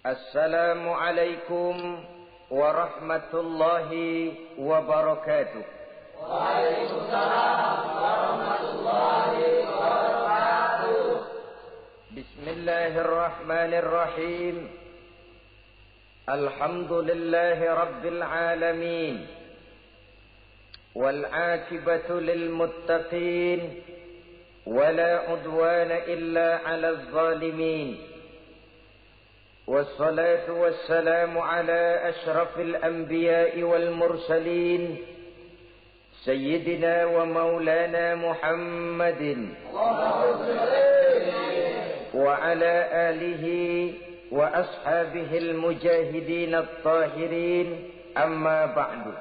Assalamualaikum warahmatullahi wabarakatuh. Waalaikumsalam warahmatullahi wabarakatuh. Bismillahirrahmanirrahim. Alhamdulillahi rabbil alamin. Wal 'aqibatu lil muttaqin. Wala 'udwana illa 'alal zalimin. والصلاة والسلام على أشرف الأنبياء والمرسلين سيدنا ومولانا محمد وعلى آله وأصحابه المجاهدين الطاهرين أما بعد.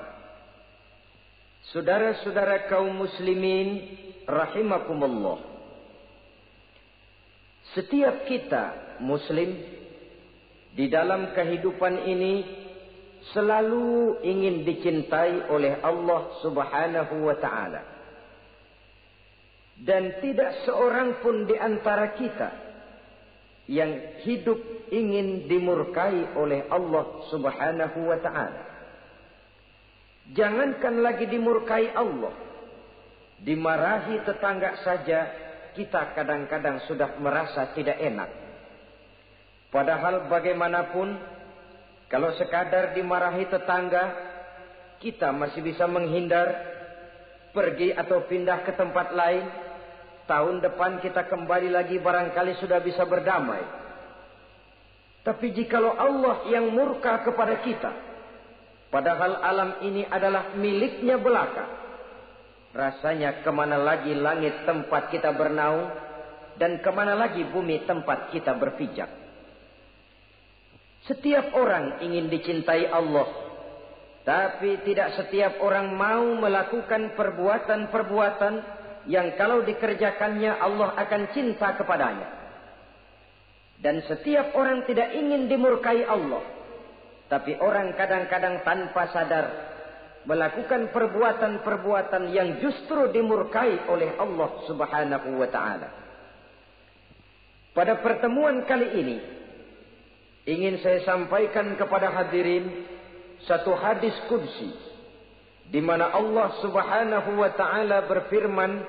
Saudara-saudara kaum muslimin rahimakumullah. Setiap kita muslim di dalam kehidupan ini selalu ingin dicintai oleh Allah Subhanahu wa ta'ala. Dan tidak seorang pun di antara kita yang hidup ingin dimurkai oleh Allah Subhanahu wa ta'ala. Jangankan lagi dimurkai Allah, dimarahi tetangga saja kita kadang-kadang sudah merasa tidak enak. Padahal bagaimanapun, kalau sekadar dimarahi tetangga, kita masih bisa menghindar, pergi atau pindah ke tempat lain. Tahun depan kita kembali lagi barangkali sudah bisa berdamai. Tapi jikalau Allah yang murka kepada kita, padahal alam ini adalah miliknya belaka, rasanya kemana lagi langit tempat kita bernaung, dan kemana lagi bumi tempat kita berpijak. Setiap orang ingin dicintai Allah, tapi tidak setiap orang mau melakukan perbuatan-perbuatan yang kalau dikerjakannya Allah akan cinta kepadanya. Dan setiap orang tidak ingin dimurkai Allah, tapi orang kadang-kadang tanpa sadar melakukan perbuatan-perbuatan yang justru dimurkai oleh Allah Subhanahu wa ta'ala. Pada pertemuan kali ini ingin saya sampaikan kepada hadirin satu hadis qudsi di mana Allah Subhanahu wa taala berfirman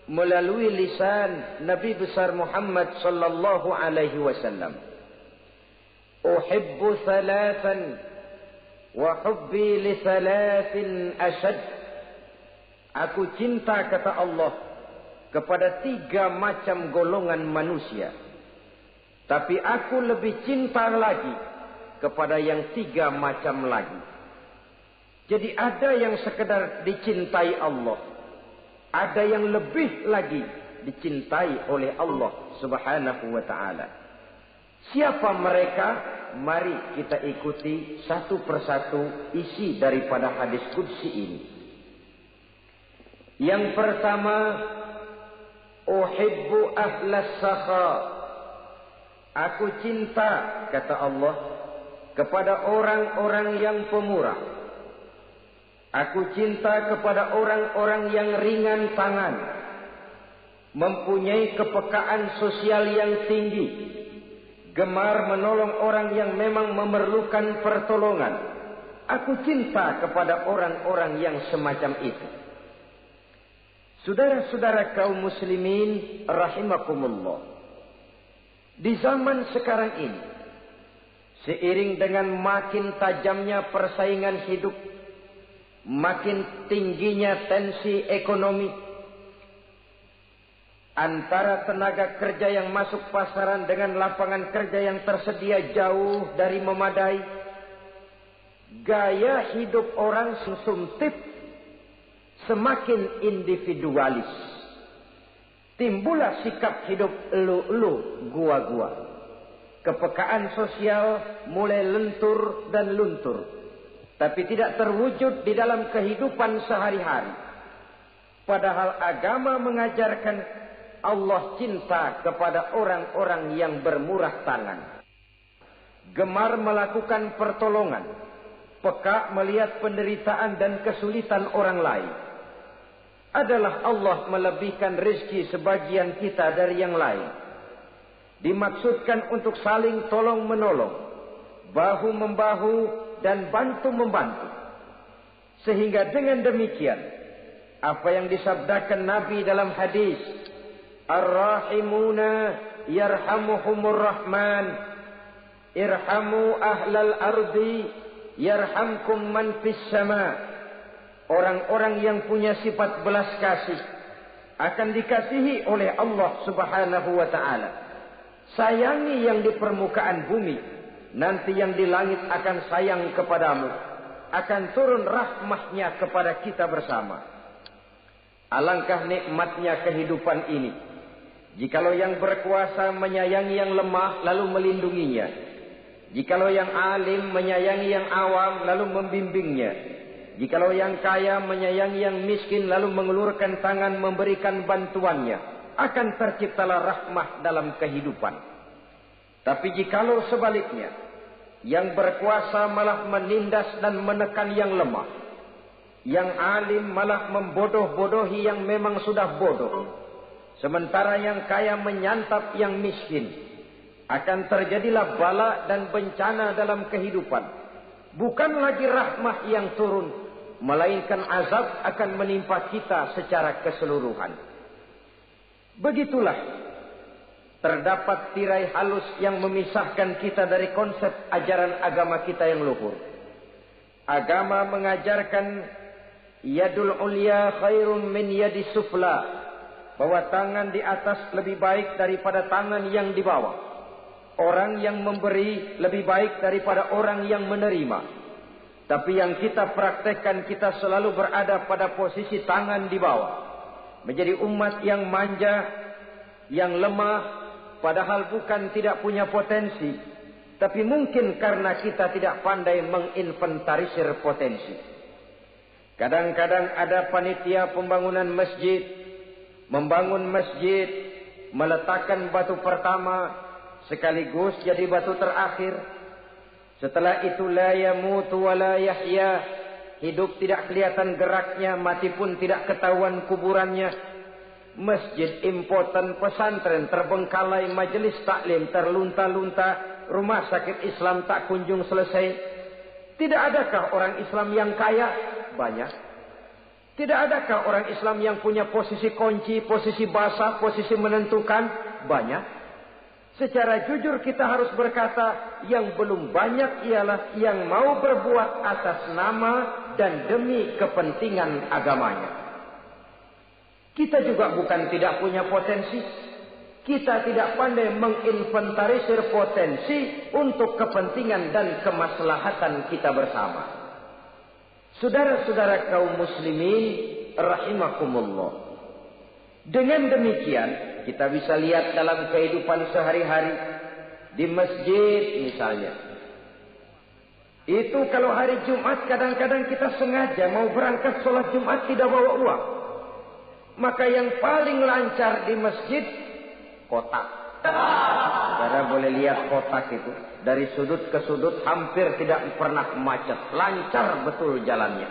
melalui lisan Nabi besar Muhammad sallallahu alaihi wasallam, "Uhibbu thalathan wa hubbi li thalathin ashad." Aku cinta, kata Allah, kepada 3 macam golongan manusia. Tapi aku lebih cinta lagi kepada yang 3 macam lagi. Jadi ada yang sekedar dicintai Allah, ada yang lebih lagi dicintai oleh Allah Subhanahu wa ta'ala. Siapa mereka? Mari kita ikuti satu persatu isi daripada hadis qudsi ini. Yang pertama, uhibbu ahlas sakha. Aku cinta, kata Allah, kepada orang-orang yang pemurah. Aku cinta kepada orang-orang yang ringan tangan, mempunyai kepekaan sosial yang tinggi, gemar menolong orang yang memang memerlukan pertolongan. Aku cinta kepada orang-orang yang semacam itu. Saudara-saudara kaum muslimin rahimakumullah. Di zaman sekarang ini, seiring dengan makin tajamnya persaingan hidup, makin tingginya tensi ekonomi, antara tenaga kerja yang masuk pasaran dengan lapangan kerja yang tersedia jauh dari memadai, gaya hidup orang sumtip, semakin individualis. Timbullah sikap hidup elu-elu, gua-gua. Kepekaan sosial mulai lentur dan luntur, tapi tidak terwujud di dalam kehidupan sehari-hari. Padahal agama mengajarkan Allah cinta kepada orang-orang yang bermurah tangan, gemar melakukan pertolongan, peka melihat penderitaan dan kesulitan orang lain. Adalah Allah melebihkan rezeki sebagian kita dari yang lain. Dimaksudkan untuk saling tolong menolong, bahu-membahu dan bantu-membantu. Sehingga dengan demikian, apa yang disabdakan Nabi dalam hadis, Ar-Rahimuna yarhamuhumur Rahman, irhamu ahlal ardi yarhamkum man fis sama. Orang-orang yang punya sifat belas kasih akan dikasihi oleh Allah Subhanahu wa taala. Sayangi yang di permukaan bumi, nanti yang di langit akan sayang kepadamu, akan turun rahmahnya kepada kita bersama. Alangkah nikmatnya kehidupan ini, jikalau yang berkuasa menyayangi yang lemah lalu melindunginya, jikalau yang alim menyayangi yang awam lalu membimbingnya, jikalau yang kaya menyayangi yang miskin lalu mengulurkan tangan memberikan bantuannya, akan terciptalah rahmah dalam kehidupan. Tapi jikalau sebaliknya, yang berkuasa malah menindas dan menekan yang lemah, yang alim malah membodoh-bodohi yang memang sudah bodoh, sementara yang kaya menyantap yang miskin, akan terjadilah bala dan bencana dalam kehidupan. Bukan lagi rahmah yang turun, melainkan azab akan menimpa kita secara keseluruhan. Begitulah, terdapat tirai halus yang memisahkan kita dari konsep ajaran agama kita yang luhur. Agama mengajarkan yadul ulya khairun min yadis sufla, bahwa tangan di atas lebih baik daripada tangan yang di bawah. Orang yang memberi lebih baik daripada orang yang menerima. Tapi yang kita praktekkan, kita selalu berada pada posisi tangan di bawah, menjadi umat yang manja, yang lemah, padahal bukan tidak punya potensi, tapi mungkin karena kita tidak pandai menginventarisir potensi. Kadang-kadang ada panitia pembangunan masjid, membangun masjid, meletakkan batu pertama, sekaligus jadi batu terakhir. Setelah itu la yamutu wa la yahya, hidup tidak kelihatan geraknya, mati pun tidak ketahuan kuburannya. Masjid impoten, pesantren terbengkalai, majelis taklim terlunta-lunta, rumah sakit Islam tak kunjung selesai. Tidak adakah orang Islam yang kaya? Banyak. Tidak adakah orang Islam yang punya posisi kunci, posisi basah, posisi menentukan? Banyak. Secara jujur kita harus berkata, yang belum banyak ialah yang mau berbuat atas nama dan demi kepentingan agamanya. Kita juga bukan tidak punya potensi. Kita tidak pandai menginventarisir potensi untuk kepentingan dan kemaslahatan kita bersama. Saudara-saudara kaum muslimin rahimakumullah. Dengan demikian, kita bisa lihat dalam kehidupan sehari-hari di masjid misalnya. Itu kalau hari Jumat kadang-kadang kita sengaja mau berangkat sholat Jumat tidak bawa uang. Maka yang paling lancar di masjid, kotak. Saudara boleh lihat kotak itu. Dari sudut ke sudut hampir tidak pernah macet. Lancar betul jalannya.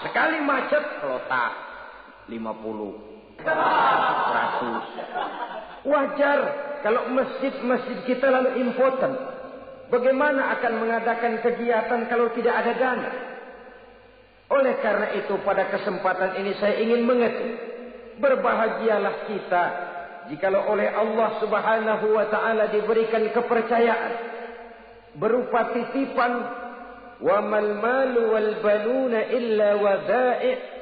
Sekali macet, kotak 50, 100. Wajar kalau masjid-masjid kita lalu impoten. Bagaimana akan mengadakan kegiatan kalau tidak ada dana? Oleh karena itu pada kesempatan ini saya ingin mengetuk, berbahagialah kita jikalau oleh Allah Subhanahu wa taala diberikan kepercayaan berupa titipan, wa mal malu wal banuna illa wadai'.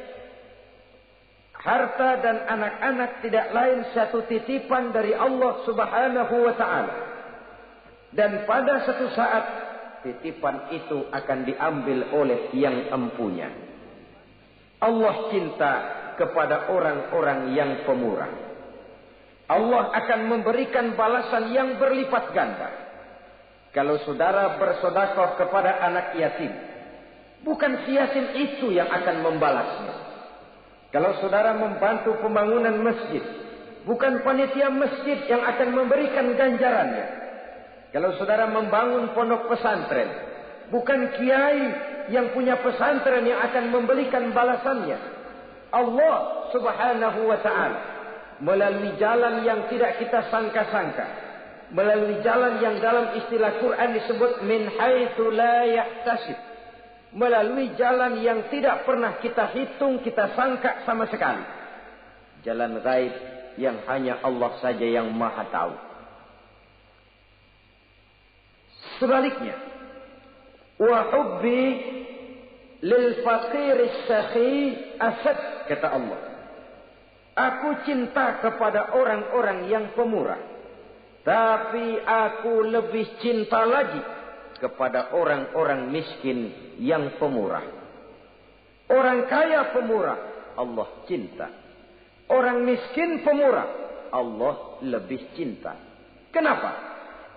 Harta dan anak-anak tidak lain satu titipan dari Allah Subhanahu wa taala. Dan pada satu saat titipan itu akan diambil oleh yang empunya. Allah cinta kepada orang-orang yang pemurah. Allah akan memberikan balasan yang berlipat ganda. Kalau saudara bersedekah kepada anak yatim, bukan si yatim itu yang akan membalasnya. Kalau saudara membantu pembangunan masjid, bukan panitia masjid yang akan memberikan ganjarannya. Kalau saudara membangun pondok pesantren, bukan kiai yang punya pesantren yang akan memberikan balasannya. Allah Subhanahu wa taala melalui jalan yang tidak kita sangka-sangka melalui jalan yang dalam istilah Quran disebut min haitsu la yahtasib, melalui jalan yang tidak pernah kita hitung, kita sangka sama sekali. Jalan gaib yang hanya Allah saja yang maha tahu. Sebaliknya, wa hubbi lil faqir as-sakhi asad, kata Allah. Aku cinta kepada orang-orang yang pemurah, tapi aku lebih cinta lagi kepada orang-orang miskin yang pemurah. Orang kaya pemurah, Allah cinta. Orang miskin pemurah, Allah lebih cinta. Kenapa?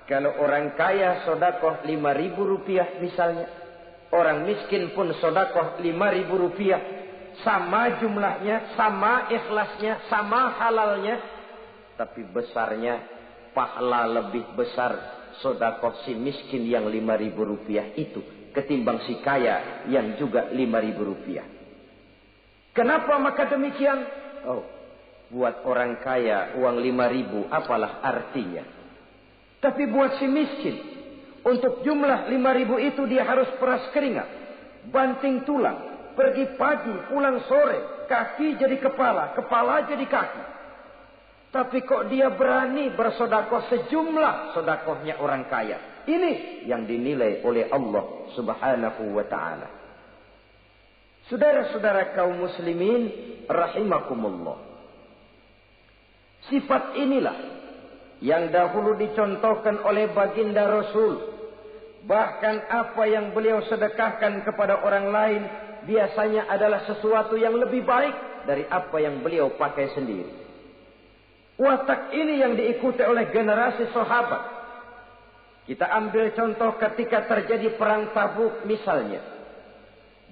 Kalau orang kaya sedekah 5.000 rupiah misalnya, orang miskin pun sedekah 5.000 rupiah, sama jumlahnya, sama ikhlasnya, sama halalnya, tapi besarnya pahala lebih besar sedekah si miskin yang 5.000 rupiah itu ketimbang si kaya yang juga 5.000 rupiah. Kenapa maka demikian? Oh, buat orang kaya uang 5.000 apalah artinya. Tapi buat si miskin, untuk jumlah 5.000 itu dia harus peras keringat, banting tulang, pergi pagi, pulang sore, kaki jadi kepala, kepala jadi kaki. Tapi kok dia berani bersedekah sejumlah sedekahnya orang kaya. Ini yang dinilai oleh Allah Subhanahu wa ta'ala. Saudara-saudara kaum muslimin rahimakumullah. Sifat inilah yang dahulu dicontohkan oleh baginda Rasul. Bahkan apa yang beliau sedekahkan kepada orang lain biasanya adalah sesuatu yang lebih baik dari apa yang beliau pakai sendiri. Watak ini yang diikuti oleh generasi sahabat. Kita ambil contoh ketika terjadi perang Tabuk misalnya.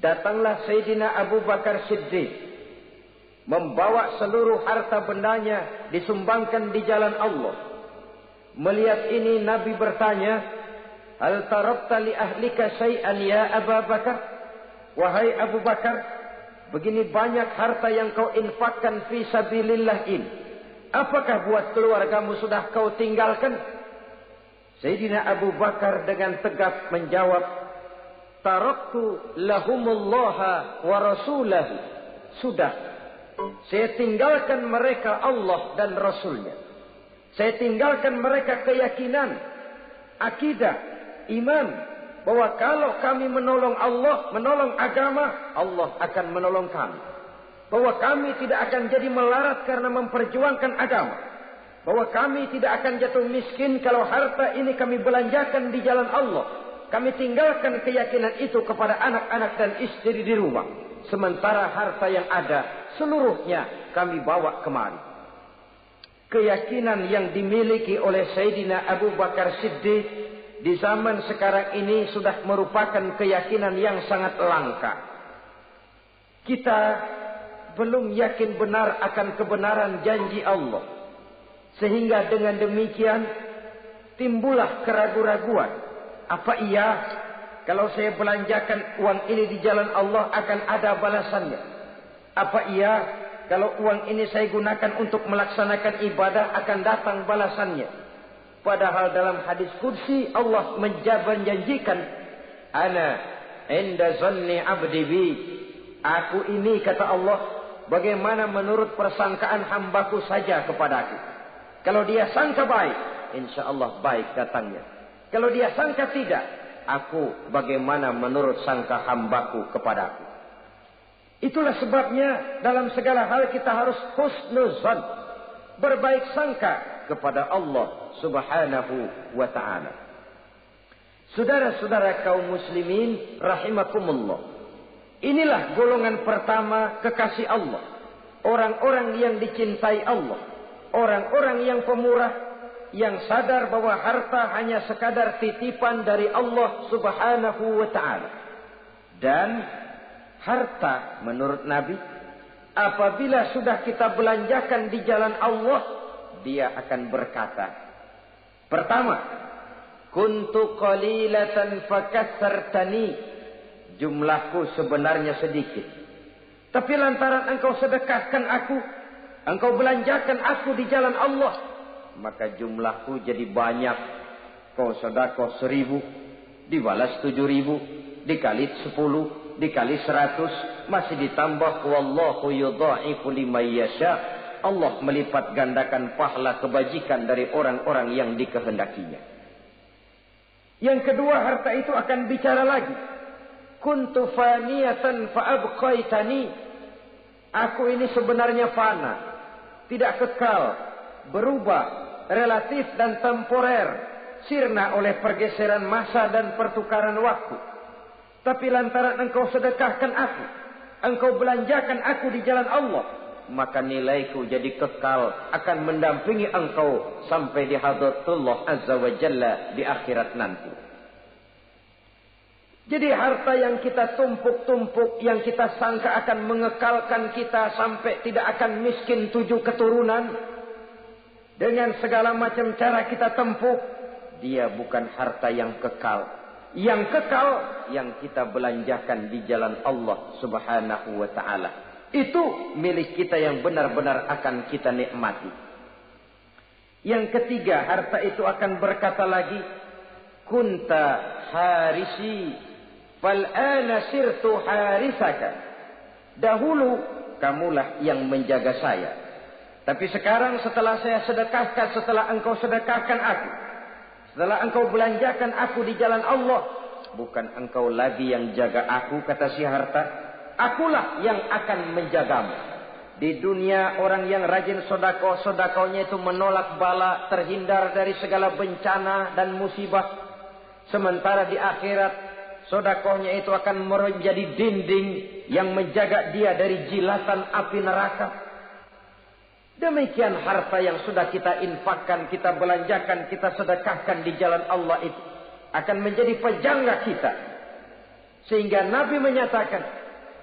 Datanglah Sayyidina Abu Bakar Siddiq, membawa seluruh harta bendanya disumbangkan di jalan Allah. Melihat ini Nabi bertanya, hal tarakta li ahlika syai'an ya Abu Bakar? Wahai Abu Bakar, begini banyak harta yang kau infakkan fi sabilillah ini. Apakah buat keluargamu sudah kau tinggalkan? Sayyidina Abu Bakar dengan tegak menjawab, taraktu lahumullaha wa rasulahu. Sudah, saya tinggalkan mereka Allah dan Rasulnya. Saya tinggalkan mereka keyakinan, akidah, iman, bahwa kalau kami menolong Allah, menolong agama, Allah akan menolong kami. Bahwa kami tidak akan jadi melarat karena memperjuangkan agama. Bahwa kami tidak akan jatuh miskin kalau harta ini kami belanjakan di jalan Allah. Kami tinggalkan keyakinan itu kepada anak-anak dan istri di rumah. Sementara harta yang ada seluruhnya kami bawa kemari. Keyakinan yang dimiliki oleh Sayyidina Abu Bakar Siddiq di zaman sekarang ini sudah merupakan keyakinan yang sangat langka. Kita belum yakin benar akan kebenaran janji Allah. Sehingga dengan demikian timbullah keraguan-raguan. Apa iya kalau saya belanjakan uang ini di jalan Allah akan ada balasannya? Apa iya kalau uang ini saya gunakan untuk melaksanakan ibadah akan datang balasannya? Padahal dalam hadis qudsi Allah menjanjikan, ana inda zanni abdi bi. Aku ini, kata Allah, bagaimana menurut persangkaan hambaku saja kepadaku. Kalau dia sangka baik, insya Allah baik datangnya. Kalau dia sangka tidak, aku bagaimana menurut sangka hambaku kepadaku. Itulah sebabnya dalam segala hal kita harus husnuzan, berbaik sangka kepada Allah Subhanahu wa ta'ala. Saudara-saudara kaum muslimin rahimakumullah. Inilah golongan pertama kekasih Allah. Orang-orang yang dicintai Allah. Orang-orang yang pemurah, yang sadar bahwa harta hanya sekadar titipan dari Allah Subhanahu wa ta'ala. Dan harta menurut Nabi, apabila sudah kita belanjakan di jalan Allah, dia akan berkata, pertama, kuntu qalilatan fakassartani, jumlahku sebenarnya sedikit, tapi lantaran engkau sedekahkan aku, engkau belanjakan aku di jalan Allah, maka jumlahku jadi banyak. Kau sedekah 1000, dibalas 7000, dikali 10, dikali 100, masih ditambah wallahu yudha'ifu liman yasha. Allah melipat gandakan pahala kebajikan dari orang-orang yang dikehendakinya. Yang kedua, harta itu akan bicara lagi. Kuntu faniyatan fa'abqaitani. Aku ini sebenarnya fana, tidak kekal, berubah, relatif dan temporer, sirna oleh pergeseran masa dan pertukaran waktu. Tapi lantaran engkau sedekahkan aku, engkau belanjakan aku di jalan Allah, maka nilaiku jadi kekal, akan mendampingi engkau sampai di hadratullah azza wa jalla di akhirat nanti. Jadi harta yang kita tumpuk-tumpuk, yang kita sangka akan mengekalkan kita sampai tidak akan miskin 7 keturunan, dengan segala macam cara kita tempuh, dia bukan harta yang kekal. Yang kekal, yang kita belanjakan di jalan Allah subhanahu wa ta'ala. Itu milik kita yang benar-benar akan kita nikmati. Yang ketiga, harta itu akan berkata lagi, kunta harisi, fal'ana sirtu harisaka. Dahulu kamulah yang menjaga saya, tapi sekarang setelah saya sedekahkan, setelah engkau sedekahkan aku, setelah engkau belanjakan aku di jalan Allah, bukan engkau lagi yang jaga aku, kata si harta, akulah yang akan menjagamu. Di dunia orang yang rajin sedekah, sedekahnya itu menolak bala, terhindar dari segala bencana dan musibah. Sementara di akhirat, sedekahnya itu akan menjadi dinding yang menjaga dia dari jilatan api neraka. Demikian harta yang sudah kita infakkan, kita belanjakan, kita sedekahkan di jalan Allah itu akan menjadi pejangga kita. Sehingga Nabi menyatakan,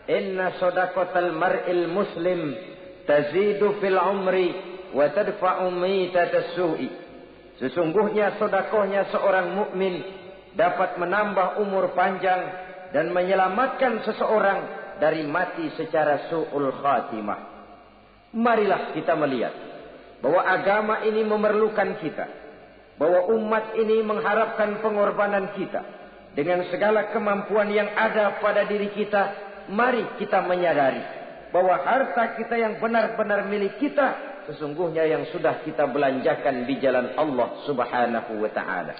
inna sadaqatal mar'il muslim tazidu fil umri wa tadfa'u mitatas su'i. Sesungguhnya sedekahnya seorang mukmin dapat menambah umur panjang dan menyelamatkan seseorang dari mati secara su'ul khatimah. Marilah kita melihat bahwa agama ini memerlukan kita, bahwa umat ini mengharapkan pengorbanan kita. Dengan segala kemampuan yang ada pada diri kita, mari kita menyadari bahwa harta kita yang benar-benar milik kita, sesungguhnya yang sudah kita belanjakan di jalan Allah subhanahu wa ta'ala.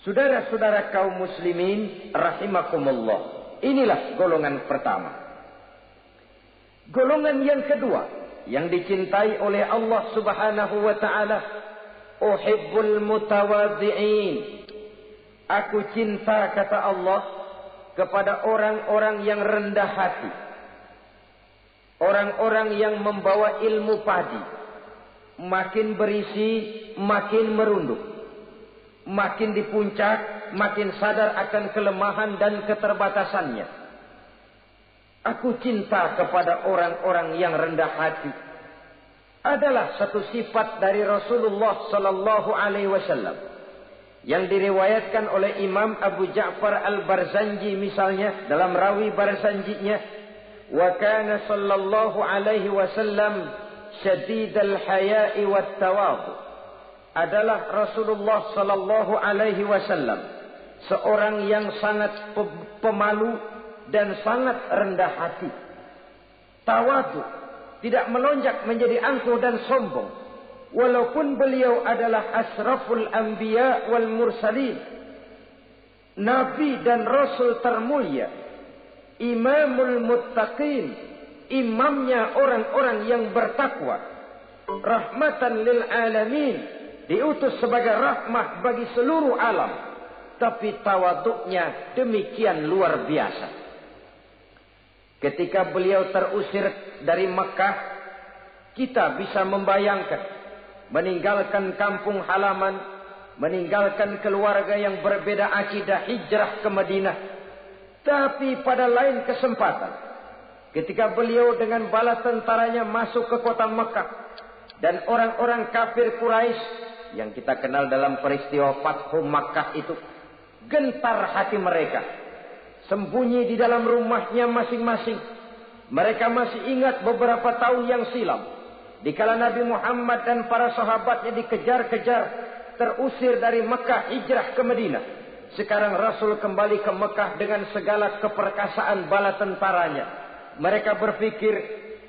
Saudara-saudara kaum muslimin rahimakumullah, inilah golongan pertama. Golongan yang kedua yang dicintai oleh Allah subhanahu wa ta'ala, uhibbul mutawadhi'in. Aku cinta, kata Allah, kepada orang-orang yang rendah hati, orang-orang yang membawa ilmu padi, makin berisi makin merunduk, makin di puncak makin sadar akan kelemahan dan keterbatasannya. Aku cinta kepada orang-orang yang rendah hati. Adalah satu sifat dari Rasulullah sallallahu alaihi wasallam yang diriwayatkan oleh Imam Abu Ja'far Al-Barzanji misalnya dalam rawi Barzanjinya, wa kana sallallahu alaihi wasallam syadidal haya'i wat tawadhu. Adalah Rasulullah sallallahu alaihi wasallam seorang yang sangat pemalu dan sangat rendah hati. Tawadhu, tidak melonjak menjadi angkuh dan sombong. Walaupun beliau adalah asraful anbiya wal mursalin, nabi dan rasul termulia, imamul muttaqin, imamnya orang-orang yang bertakwa, rahmatan lil alamin, diutus sebagai rahmah bagi seluruh alam. Tapi tawaduknya demikian luar biasa. Ketika beliau terusir dari Mekah, kita bisa membayangkan meninggalkan kampung halaman, meninggalkan keluarga yang berbeda akidah, hijrah ke Madinah. Tapi pada lain kesempatan, ketika beliau dengan bala tentaranya masuk ke kota Mekah, dan orang-orang kafir Quraisy yang kita kenal dalam peristiwa Fathu Makkah itu, gentar hati mereka, sembunyi di dalam rumahnya masing-masing. Mereka masih ingat beberapa tahun yang silam, Dikala Nabi Muhammad dan para sahabatnya dikejar-kejar, terusir dari Mekah, hijrah ke Madinah. Sekarang Rasul kembali ke Mekah dengan segala keperkasaan bala tentaranya. Mereka berpikir,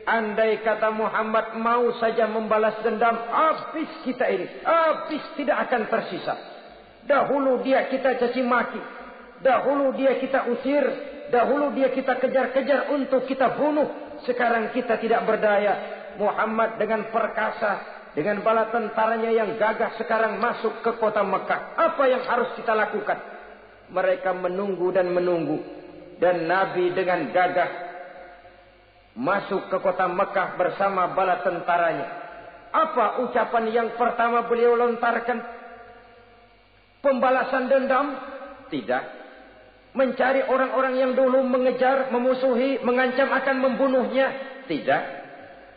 andai kata Muhammad mau saja membalas dendam, habis kita ini, habis, tidak akan tersisa. Dahulu dia kita caci maki, dahulu dia kita usir, dahulu dia kita kejar-kejar untuk kita bunuh. Sekarang kita tidak berdaya. Muhammad dengan perkasa, dengan bala tentaranya yang gagah sekarang masuk ke kota Mekah. Apa yang harus kita lakukan? Mereka menunggu dan menunggu. Dan Nabi dengan gagah masuk ke kota Mekah bersama bala tentaranya. Apa ucapan yang pertama beliau lontarkan? Pembalasan dendam? Tidak. Mencari orang-orang yang dulu mengejar, memusuhi, mengancam akan membunuhnya? Tidak.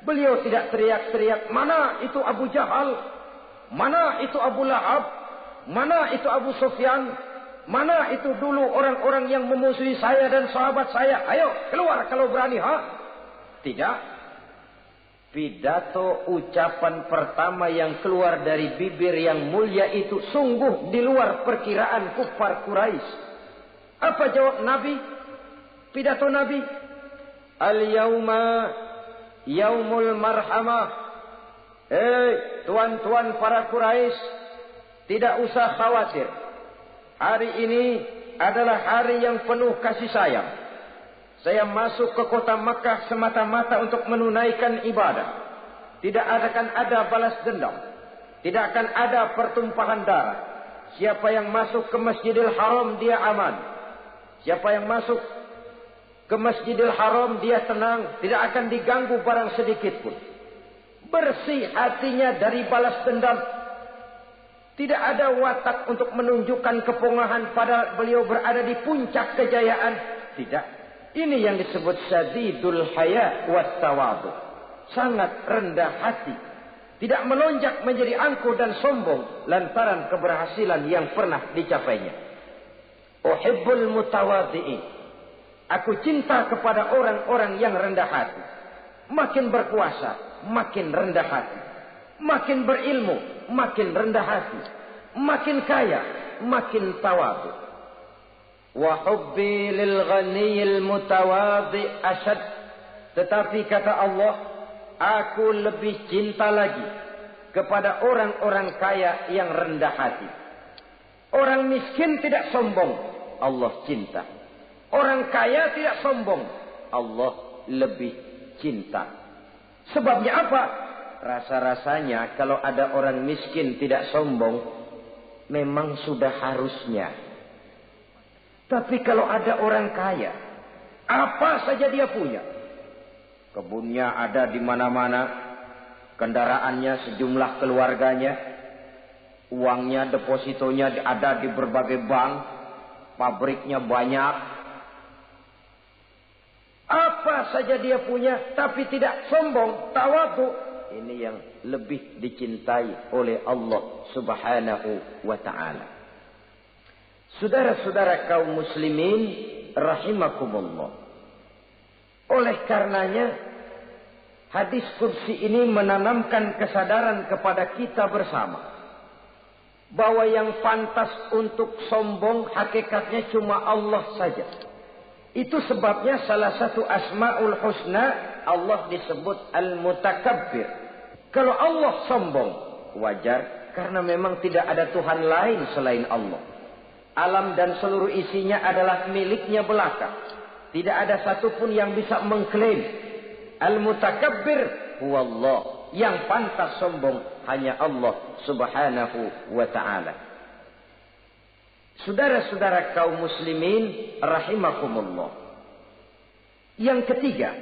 Beliau tidak teriak-teriak, mana itu Abu Jahal, mana itu Abu Lahab, mana itu Abu Sufyan, mana itu dulu orang-orang yang memusuhi saya dan sahabat saya. Ayo keluar kalau berani, ha? Tidak. Pidato ucapan pertama yang keluar dari bibir yang mulia itu sungguh di luar perkiraan kufar Quraisy. Apa jawab Nabi? Pidato Nabi, al-yauma yaumul marhamah. Tuan-tuan para Quraisy, tidak usah khawatir. Hari ini adalah hari yang penuh kasih sayang. Saya masuk ke kota Makkah semata-mata untuk menunaikan ibadah. Tidak akan ada balas dendam. Tidak akan ada pertumpahan darah. Siapa yang masuk ke Masjidil Haram dia aman. Siapa yang masuk ke Masjidil Haram dia tenang, tidak akan diganggu barang sedikit pun. Bersih hatinya dari balas dendam. Tidak ada watak untuk menunjukkan kepongahan pada beliau berada di puncak kejayaan. Tidak. Ini yang disebut syadidul haya wat tawadhu. Sangat rendah hati. Tidak melonjak menjadi angkuh dan sombong lantaran keberhasilan yang pernah dicapainya. Uhibbul mutawadhi'in. Aku cinta kepada orang-orang yang rendah hati. Makin berkuasa, makin rendah hati. Makin berilmu, makin rendah hati. Makin kaya, makin tawadhu. Wa hubbi lil ghaniyil mutawadhi asyad. Tetapi kata Allah, aku lebih cinta lagi kepada orang-orang kaya yang rendah hati. Orang miskin tidak sombong, Allah cinta. Orang kaya tidak sombong, Allah lebih cinta. Sebabnya apa? Rasa-rasanya kalau ada orang miskin tidak sombong, memang sudah harusnya. Tapi kalau ada orang kaya, apa saja dia punya. Kebunnya ada di mana-mana, kendaraannya sejumlah keluarganya, uangnya, depositonya ada di berbagai bank, pabriknya banyak. Apa saja dia punya, tapi tidak sombong, tawadhu. Ini yang lebih dicintai oleh Allah Subhanahu wa ta'ala. Saudara-saudara kaum muslimin rahimakumullah. Oleh karenanya, hadis kursi ini menanamkan kesadaran kepada kita bersama. Bahwa yang pantas untuk sombong hakikatnya cuma Allah saja. Itu sebabnya salah satu asma'ul husna Allah disebut al-mutakabbir. Kalau Allah sombong, wajar karena memang tidak ada Tuhan lain selain Allah. Alam dan seluruh isinya adalah miliknya belaka. Tidak ada satupun yang bisa mengklaim. Al-mutakabbir huwallah. Yang pantas sombong hanya Allah Subhanahu wa ta'ala. Saudara-saudara kaum muslimin rahimakumullah. Yang ketiga,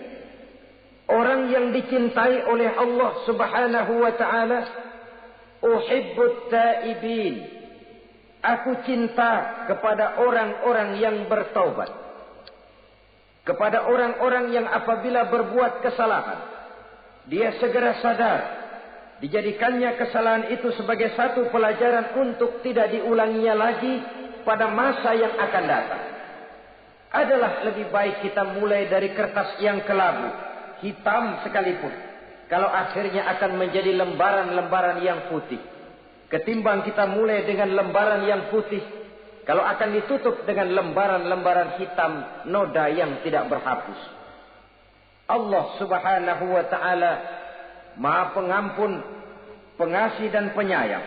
orang yang dicintai oleh Allah Subhanahu wa ta'ala, uhibbut taibin. Aku cinta kepada orang-orang yang bertaubat. Kepada orang-orang yang apabila berbuat kesalahan, dia segera sadar. Dijadikannya kesalahan itu sebagai satu pelajaran untuk tidak diulanginya lagi pada masa yang akan datang. Adalah lebih baik kita mulai dari kertas yang kelabu, hitam sekalipun. kalau akhirnya akan menjadi lembaran-lembaran yang putih. Ketimbang kita mulai dengan lembaran yang putih, kalau akan ditutup dengan lembaran-lembaran hitam noda yang tidak berhapus. Allah Subhanahu wa taala Maha Pengampun, Pengasih dan Penyayang.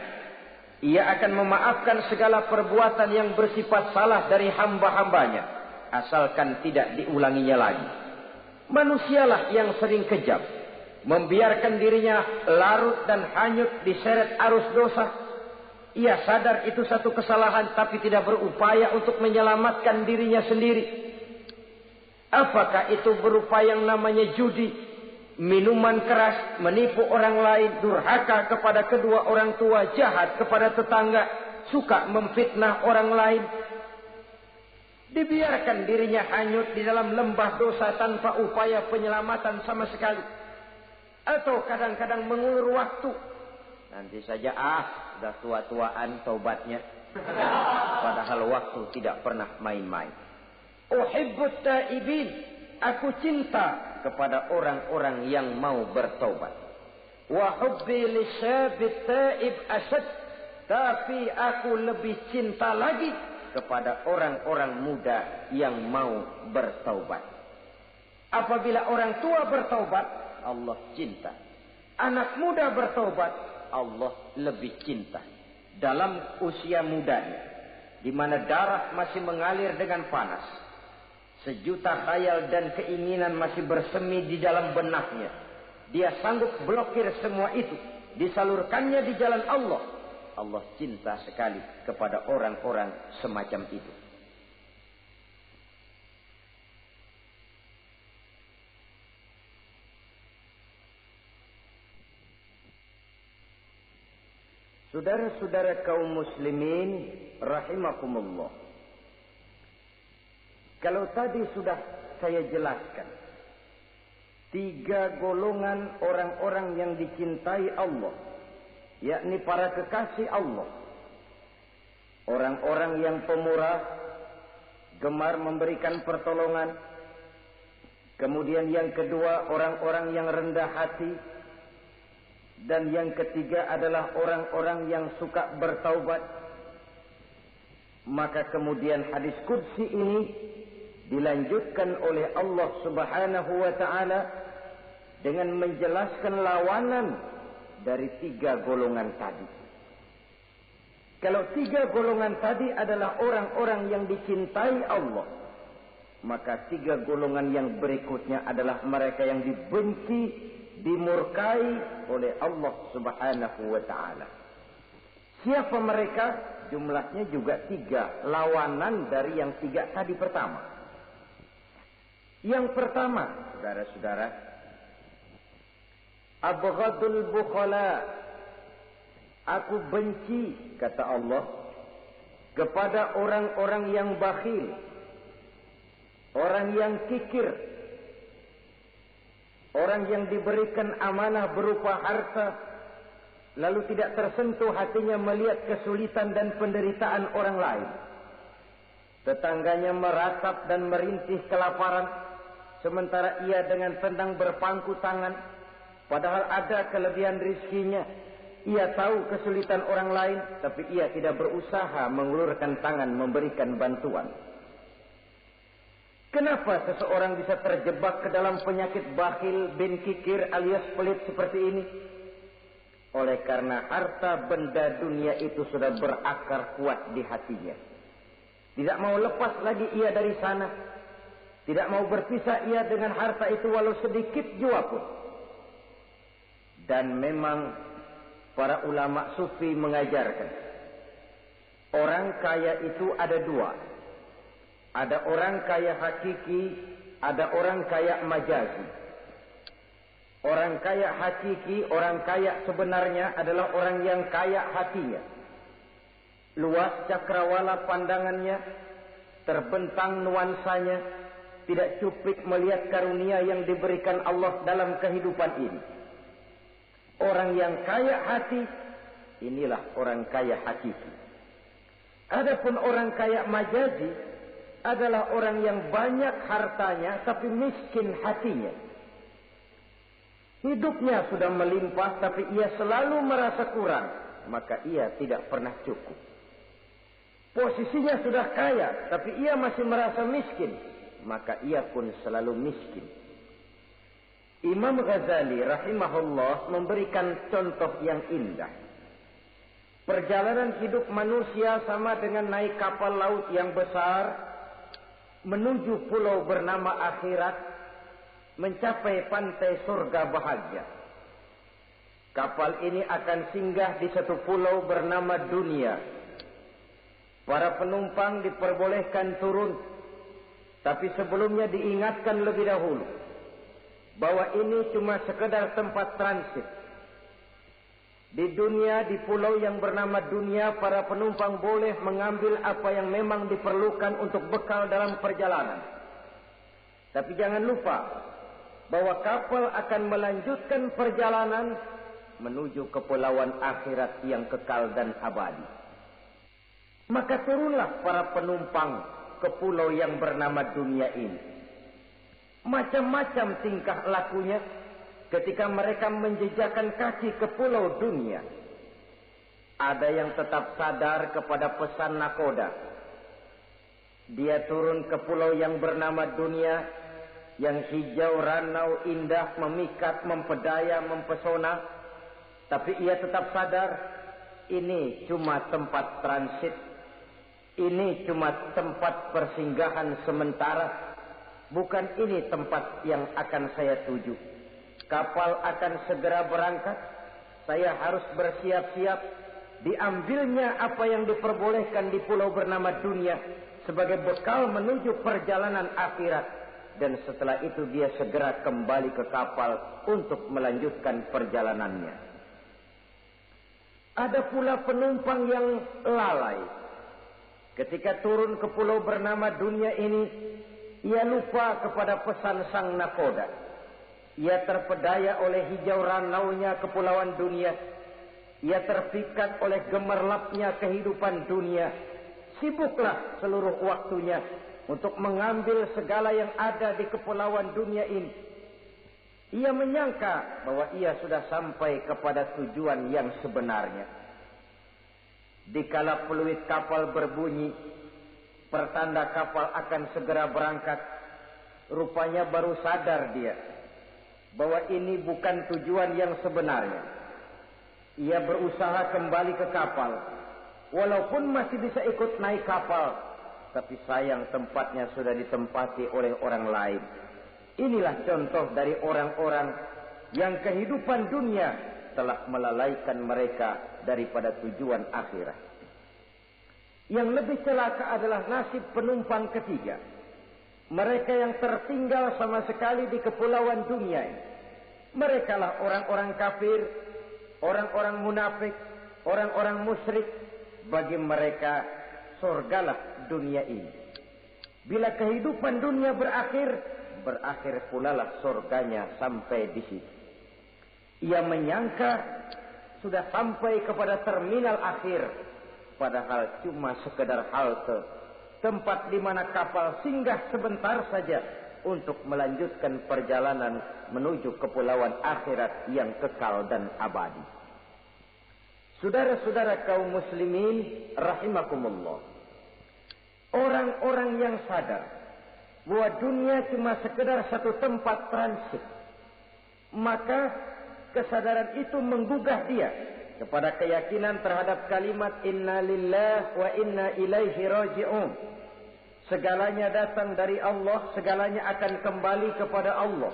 Ia akan memaafkan segala perbuatan yang bersifat salah dari hamba-hambanya, asalkan tidak diulanginya lagi. Manusialah yang sering kejam, membiarkan dirinya larut dan hanyut diseret arus dosa. Ia sadar itu satu kesalahan, tapi tidak berupaya untuk menyelamatkan dirinya sendiri. Apakah itu berupa yang namanya judi, minuman keras, menipu orang lain, durhaka kepada kedua orang tua, jahat kepada tetangga, suka memfitnah orang lain. Dibiarkan dirinya hanyut di dalam lembah dosa tanpa upaya penyelamatan sama sekali. Atau kadang-kadang mengulur waktu. Nanti saja sudah tua-tuaan taubatnya. Padahal waktu tidak pernah main-main. Uhibbut taibin. Aku cinta kepada orang-orang yang mau bertaubat. Wa hubbi lisyabit taib asad. Tapi aku lebih cinta lagi kepada orang-orang muda yang mau bertaubat. Apabila orang tua bertaubat, Allah cinta. Anak muda bertaubat, Allah lebih cinta. Dalam usia mudanya, di mana darah masih mengalir dengan panas, sejuta khayal dan keinginan masih bersemi di dalam benaknya, dia sanggup blokir semua itu, disalurkannya di jalan Allah. Allah cinta sekali kepada orang-orang semacam itu. Saudara-saudara kaum muslimin rahimakumullah. Kalau tadi sudah saya jelaskan 3 golongan orang-orang yang dicintai Allah, yakni para kekasih Allah. Orang-orang yang pemurah, gemar memberikan pertolongan. Kemudian yang kedua, orang-orang yang rendah hati. Dan yang ketiga adalah orang-orang yang suka bertaubat. Maka kemudian hadis qudsi ini dilanjutkan oleh Allah Subhanahu wa taala dengan menjelaskan lawanan dari 3 golongan tadi. Kalau 3 golongan tadi adalah orang-orang yang dicintai Allah, maka 3 golongan yang berikutnya adalah mereka yang dibenci, dimurkai oleh Allah Subhanahu wa taala. Siapa mereka? Jumlahnya juga 3, lawanan dari yang 3 tadi pertama. Yang pertama, saudara-saudara, abghadul bukhala. Aku benci, kata Allah, kepada orang-orang yang bakhil, orang yang kikir, orang yang diberikan amanah berupa harta, lalu tidak tersentuh hatinya melihat kesulitan dan penderitaan orang lain. Tetangganya meratap dan merintih kelaparan, sementara ia dengan tenang berpangku tangan, padahal ada kelebihan rizkinya. Ia tahu kesulitan orang lain, tapi ia tidak berusaha mengulurkan tangan memberikan bantuan. Kenapa seseorang bisa terjebak ke dalam penyakit bakhil bin kikir alias pelit seperti ini? Oleh karena harta benda dunia itu sudah berakar kuat di hatinya. Tidak mau lepas lagi ia dari sana. Tidak mau berpisah ia dengan harta itu walau sedikit jua pun. Dan memang para ulama sufi mengajarkan, orang kaya itu ada 2. Ada orang kaya hakiki, ada orang kaya majazi. Orang kaya hakiki, orang kaya sebenarnya adalah orang yang kaya hatinya. Luas cakrawala pandangannya, terbentang nuansanya, tidak cuplik melihat karunia yang diberikan Allah dalam kehidupan ini. Orang yang kaya hati, inilah orang kaya hakiki. Adapun orang kaya majazi adalah orang yang banyak hartanya tapi miskin hatinya. Hidupnya sudah melimpah tapi ia selalu merasa kurang, maka ia tidak pernah cukup. Posisinya sudah kaya tapi ia masih merasa miskin, maka ia pun selalu miskin. Imam Ghazali rahimahullah memberikan contoh yang indah. Perjalanan hidup manusia sama dengan naik kapal laut yang besar menuju pulau bernama akhirat, mencapai pantai surga bahagia. Kapal ini akan singgah di satu pulau bernama dunia. Para penumpang diperbolehkan turun, tapi sebelumnya diingatkan lebih dahulu bahwa ini cuma sekedar tempat transit. Di dunia, di pulau yang bernama dunia, para penumpang boleh mengambil apa yang memang diperlukan untuk bekal dalam perjalanan. Tapi jangan lupa bahwa kapal akan melanjutkan perjalanan menuju kepulauan akhirat yang kekal dan abadi. Maka turunlah para penumpang ke pulau yang bernama dunia ini. Macam-macam tingkah lakunya ketika mereka menjejakkan kaki ke pulau dunia. Ada yang tetap sadar kepada pesan nakoda. Dia turun ke pulau yang bernama dunia, yang hijau, ranau, indah, memikat, mempedaya, mempesona. Tapi ia tetap sadar, ini cuma tempat transit. Ini cuma tempat persinggahan sementara. Bukan ini tempat yang akan saya tuju. Kapal akan segera berangkat. Saya harus bersiap-siap. Diambilnya apa yang diperbolehkan di pulau bernama dunia sebagai bekal menuju perjalanan akhirat. Dan setelah itu dia segera kembali ke kapal untuk melanjutkan perjalanannya. Ada pula penumpang yang lalai. Ketika turun ke pulau bernama dunia ini, ia lupa kepada pesan sang nakoda. Ia terpedaya oleh hijau ranaunya kepulauan dunia. Ia terpikat oleh gemerlapnya kehidupan dunia. Sibuklah seluruh waktunya untuk mengambil segala yang ada di kepulauan dunia ini. Ia menyangka bahwa ia sudah sampai kepada tujuan yang sebenarnya. Dikala peluit kapal berbunyi, pertanda kapal akan segera berangkat, rupanya baru sadar dia bahwa ini bukan tujuan yang sebenarnya. Ia berusaha kembali ke kapal, walaupun masih bisa ikut naik kapal, tapi sayang tempatnya sudah ditempati oleh orang lain. Inilah contoh dari orang-orang yang kehidupan dunia telah melalaikan mereka daripada tujuan akhirat. Yang lebih celaka adalah nasib penumpang ketiga. Mereka yang tertinggal sama sekali di kepulauan dunia ini. Mereka lah orang-orang kafir, orang-orang munafik, orang-orang musyrik. Bagi mereka surgalah dunia ini. Bila kehidupan dunia berakhir pula lah surganya sampai di situ. Ia menyangka sudah sampai kepada terminal akhir, padahal cuma sekedar halte, tempat di mana kapal singgah sebentar saja untuk melanjutkan perjalanan menuju kepulauan akhirat yang kekal dan abadi. Saudara-saudara kaum muslimin rahimakumullah, orang-orang yang sadar bahwa dunia cuma sekedar satu tempat transit, maka kesadaran itu menggugah dia kepada keyakinan terhadap kalimat inna lillahi wa inna ilaihi raji'un. Segalanya datang dari Allah, segalanya akan kembali kepada Allah.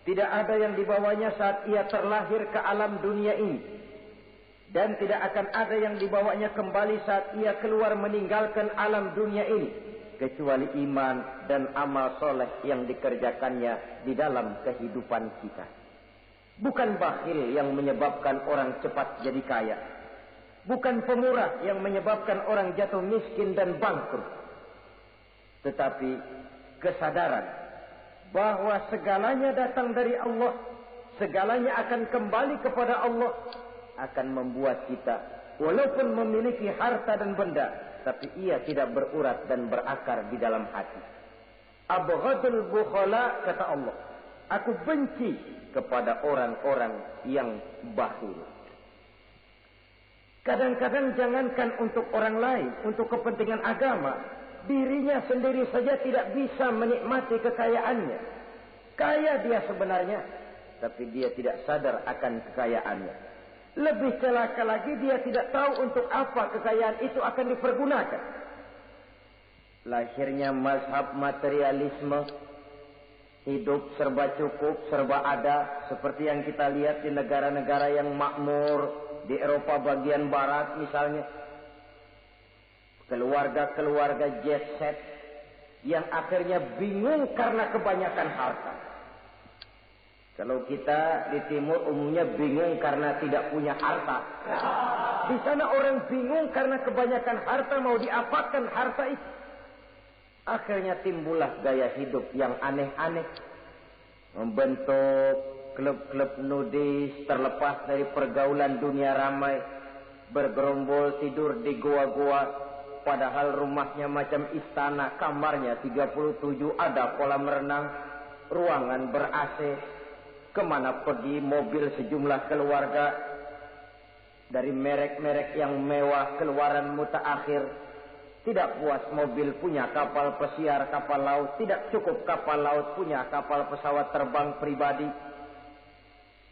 Tidak ada yang dibawanya saat ia terlahir ke alam dunia ini, dan tidak akan ada yang dibawanya kembali saat ia keluar meninggalkan alam dunia ini, kecuali iman dan amal soleh yang dikerjakannya di dalam kehidupan kita. Bukan bakhil yang menyebabkan orang cepat jadi kaya. Bukan pemurah yang menyebabkan orang jatuh miskin dan bangkrut. Tetapi kesadaran bahwa segalanya datang dari Allah, segalanya akan kembali kepada Allah, akan membuat kita walaupun memiliki harta dan benda, tapi ia tidak berurat dan berakar di dalam hati. Abghadul bukhala, kata Allah, aku benci kepada orang-orang yang bakhil. Kadang-kadang jangankan untuk orang lain, untuk kepentingan agama, dirinya sendiri saja tidak bisa menikmati kekayaannya. Kaya dia sebenarnya, tapi dia tidak sadar akan kekayaannya. Lebih celaka lagi, dia tidak tahu untuk apa kekayaan itu akan dipergunakan. Lahirnya mazhab materialisme, hidup serba cukup, serba ada, seperti yang kita lihat di negara-negara yang makmur, di Eropa bagian barat misalnya. Keluarga-keluarga jet set yang akhirnya bingung karena kebanyakan harta. Kalau kita di timur umumnya bingung karena tidak punya harta. Di sana orang bingung karena kebanyakan harta, mau diapakan harta itu. Akhirnya timbullah gaya hidup yang aneh-aneh. Membentuk klub-klub nudis terlepas dari pergaulan dunia ramai. Bergerombol tidur di goa-goa. Padahal rumahnya macam istana, kamarnya 37, ada kolam renang, ruangan ber-AC. Kemana pergi mobil sejumlah keluarga. Dari merek-merek yang mewah, keluaran mutaakhir. Tidak puas mobil punya kapal pesiar, kapal laut. Tidak cukup kapal laut punya kapal pesawat terbang pribadi.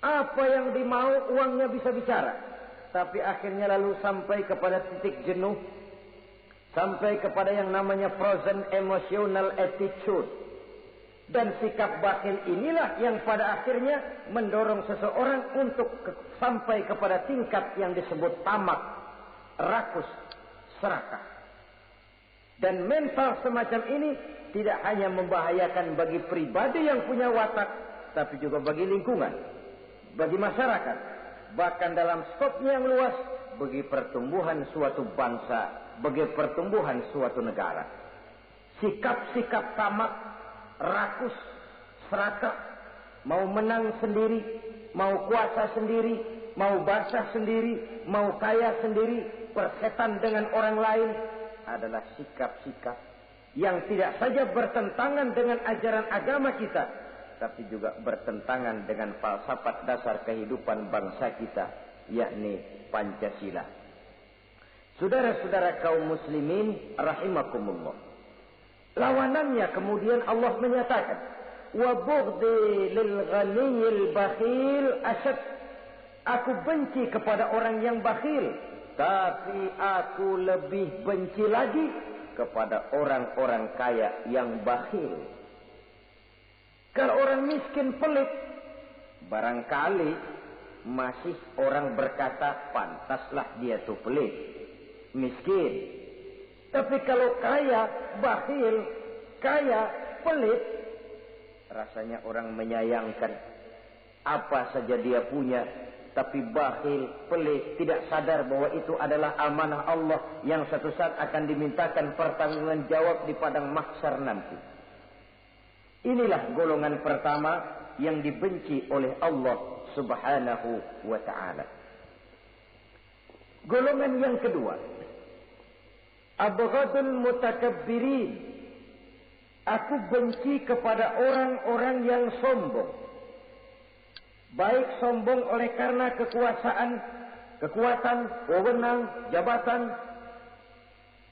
Apa yang dimau uangnya bisa bicara. Tapi akhirnya lalu sampai kepada titik jenuh. Sampai kepada yang namanya frozen emotional attitude. Dan sikap bakhil inilah yang pada akhirnya mendorong seseorang untuk sampai kepada tingkat yang disebut tamak, rakus, serakah. Dan mental semacam ini tidak hanya membahayakan bagi pribadi yang punya watak, tapi juga bagi lingkungan, bagi masyarakat. Bahkan dalam skopnya yang luas, bagi pertumbuhan suatu bangsa, bagi pertumbuhan suatu negara. Sikap-sikap tamak, rakus, serakah, mau menang sendiri, mau kuasa sendiri, mau basah sendiri, mau kaya sendiri, persetan dengan orang lain, adalah sikap-sikap yang tidak saja bertentangan dengan ajaran agama kita, tapi juga bertentangan dengan falsafat dasar kehidupan bangsa kita, yakni Pancasila. Saudara-saudara kaum muslimin rahimakumullah. Lawanannya kemudian Allah menyatakan, wa bughdi lil ghaniyil bakhil asyad. Aku benci kepada orang yang bakhil, tapi aku lebih benci lagi kepada orang-orang kaya yang bakhil. Kalau orang miskin pelit, barangkali masih orang berkata pantaslah dia tuh pelit, miskin. Tapi kalau kaya, bakhil, kaya, pelit, rasanya orang menyayangkan. Apa saja dia punya, tapi bakhil, pelit, tidak sadar bahwa itu adalah amanah Allah yang suatu saat akan dimintakan pertanggungan jawab di padang mahsyar nanti. Inilah golongan pertama yang dibenci oleh Allah Subhanahu wa ta'ala. Golongan yang kedua, abghadul mutakabbirin. Aku benci kepada orang-orang yang sombong. Baik sombong oleh karena kekuasaan, kekuatan, wewenang, jabatan.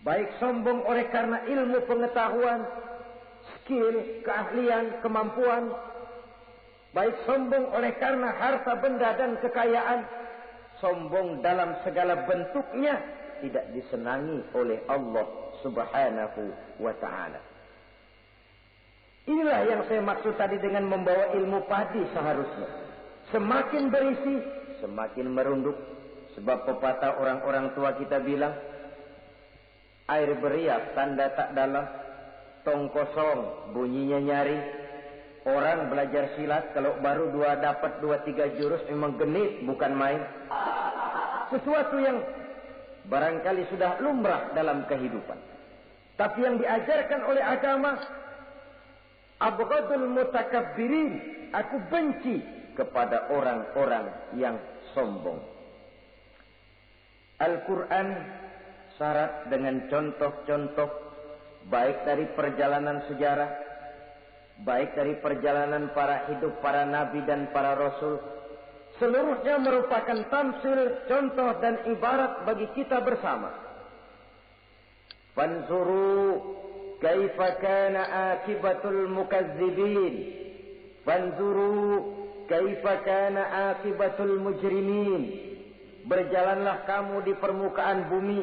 Baik sombong oleh karena ilmu pengetahuan, skill, keahlian, kemampuan. Baik sombong oleh karena harta benda dan kekayaan. Sombong dalam segala bentuknya tidak disenangi oleh Allah Subhanahu wa ta'ala. Inilah yang saya maksud tadi dengan membawa ilmu padi seharusnya. Semakin berisi, semakin merunduk. Sebab pepatah orang-orang tua kita bilang, air beriak tanda tak dalam, tong kosong bunyinya nyari. Orang belajar silat kalau baru dapat 2-3 jurus memang genit, bukan main. Sesuatu yang barangkali sudah lumrah dalam kehidupan. Tapi yang diajarkan oleh agama, abghadul mutakabbirin. Aku benci kepada orang-orang yang sombong. Al-Quran syarat dengan contoh-contoh, baik dari perjalanan sejarah, baik dari perjalanan para hidup para nabi dan para rasul, seluruhnya merupakan tamsil, contoh dan ibarat bagi kita bersama. Fanzuru kaifa kana akibatul mukazzibin, fanzuru kaifa kana akibatul mujrimin. Berjalanlah kamu di permukaan bumi,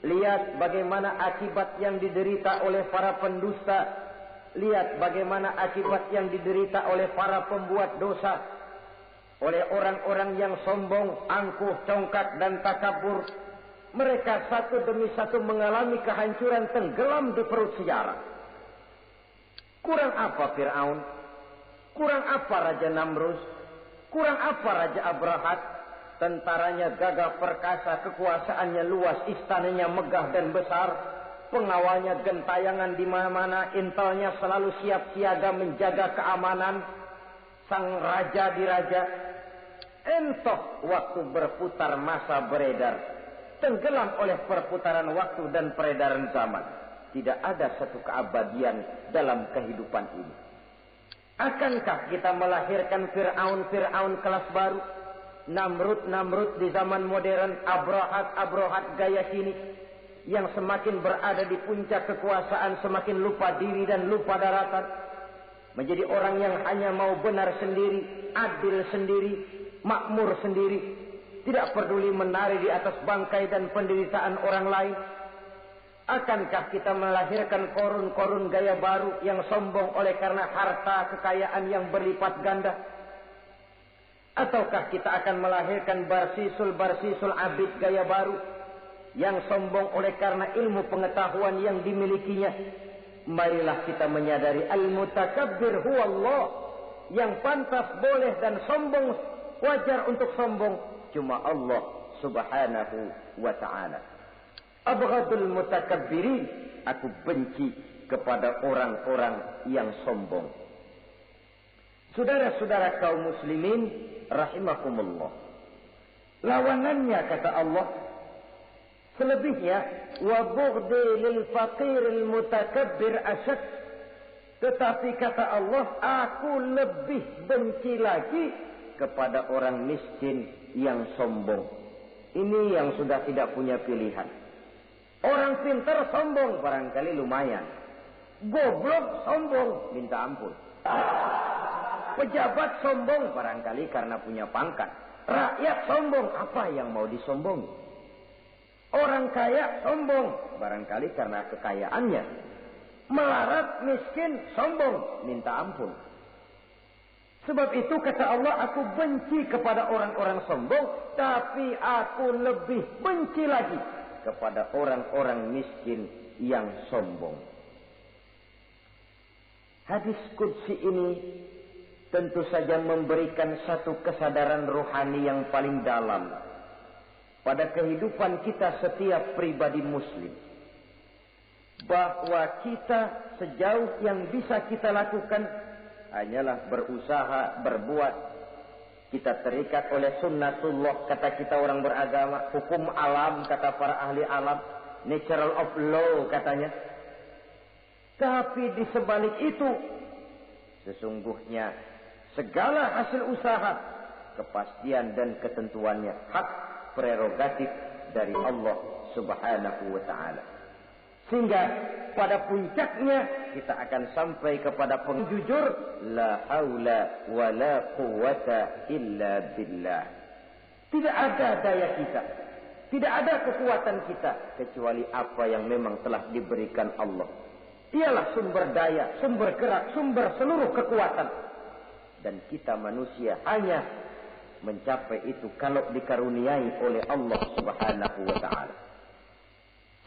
lihat bagaimana akibat yang diderita oleh para pendusta, lihat bagaimana akibat yang diderita oleh para pembuat dosa, oleh orang-orang yang sombong, angkuh, congkak dan takabur. Mereka satu demi satu mengalami kehancuran, tenggelam di perut sejarah. Kurang apa Fir'aun? Kurang apa Raja Namrus? Kurang apa Raja Abrahat? Tentaranya gagah perkasa, kekuasaannya luas, istananya megah dan besar, pengawalnya gentayangan di mana-mana, intelnya selalu siap siaga menjaga keamanan. Sang raja diraja, entoh waktu berputar masa beredar, tenggelam oleh perputaran waktu dan peredaran zaman. Tidak ada satu keabadian dalam kehidupan ini. Akankah kita melahirkan Fir'aun kelas baru? Namrud di zaman modern, Abrahat gaya kini, yang semakin berada di puncak kekuasaan semakin lupa diri dan lupa daratan, menjadi orang yang hanya mau benar sendiri, adil sendiri, makmur sendiri, tidak peduli menari di atas bangkai dan penderitaan orang lain. Akankah kita melahirkan korun gaya baru yang sombong oleh karena harta kekayaan yang berlipat ganda? Ataukah kita akan melahirkan barsisul abid gaya baru yang sombong oleh karena ilmu pengetahuan yang dimilikinya? Marilah kita menyadari al-mutakabbir huwa Allah. Yang pantas, boleh dan sombong, wajar untuk sombong, cuma Allah subhanahu wa ta'ala. Abghadul mutakabbirin, aku benci kepada orang-orang yang sombong. Saudara-saudara kaum muslimin rahimakumullah, lawanannya kata Allah, selebihnya wa bughdi lil faqiril mutakabbir asyad. Tetapi kata Allah, aku lebih benci lagi kepada orang miskin yang sombong. Ini yang sudah tidak punya pilihan. Orang pintar sombong barangkali lumayan, goblok sombong minta ampun. Pejabat sombong barangkali karena punya pangkat. Rakyat sombong, apa yang mau disombongi? Orang kaya sombong barangkali karena kekayaannya. Melarat, miskin, sombong, minta ampun. Sebab itu kata Allah, aku benci kepada orang-orang sombong, tapi aku lebih benci lagi kepada orang-orang miskin yang sombong. Hadis qudsi ini tentu saja memberikan satu kesadaran rohani yang paling dalam pada kehidupan kita setiap pribadi muslim, bahwa kita sejauh yang bisa kita lakukan hanyalah berusaha berbuat. Kita terikat oleh sunnatullah, kata kita orang beragama, hukum alam kata para ahli alam, natural of law katanya. Tapi di sebalik itu sesungguhnya segala hasil usaha, kepastian dan ketentuannya hak prerogatif dari Allah subhanahu wa ta'ala. Sehingga pada puncaknya kita akan sampai kepada penjujur, la haula wa la quwwata illa billah. Tidak ada daya kita, tidak ada kekuatan kita kecuali apa yang memang telah diberikan Allah. Dialah sumber daya, sumber gerak, sumber seluruh kekuatan. Dan kita manusia hanya mencapai itu kalau dikaruniai oleh Allah subhanahu wa ta'ala.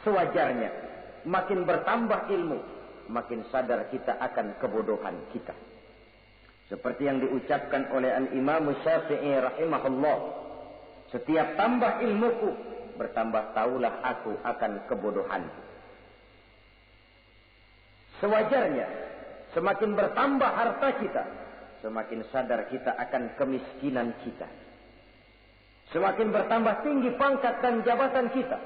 Sewajarnya, makin bertambah ilmu, makin sadar kita akan kebodohan kita. Seperti yang diucapkan oleh Al-Imam Syafi'i rahimahullah, setiap tambah ilmuku, bertambah taulah aku akan kebodohanku. Sewajarnya, semakin bertambah harta kita, semakin sadar kita akan kemiskinan kita. Semakin bertambah tinggi pangkat dan jabatan kita,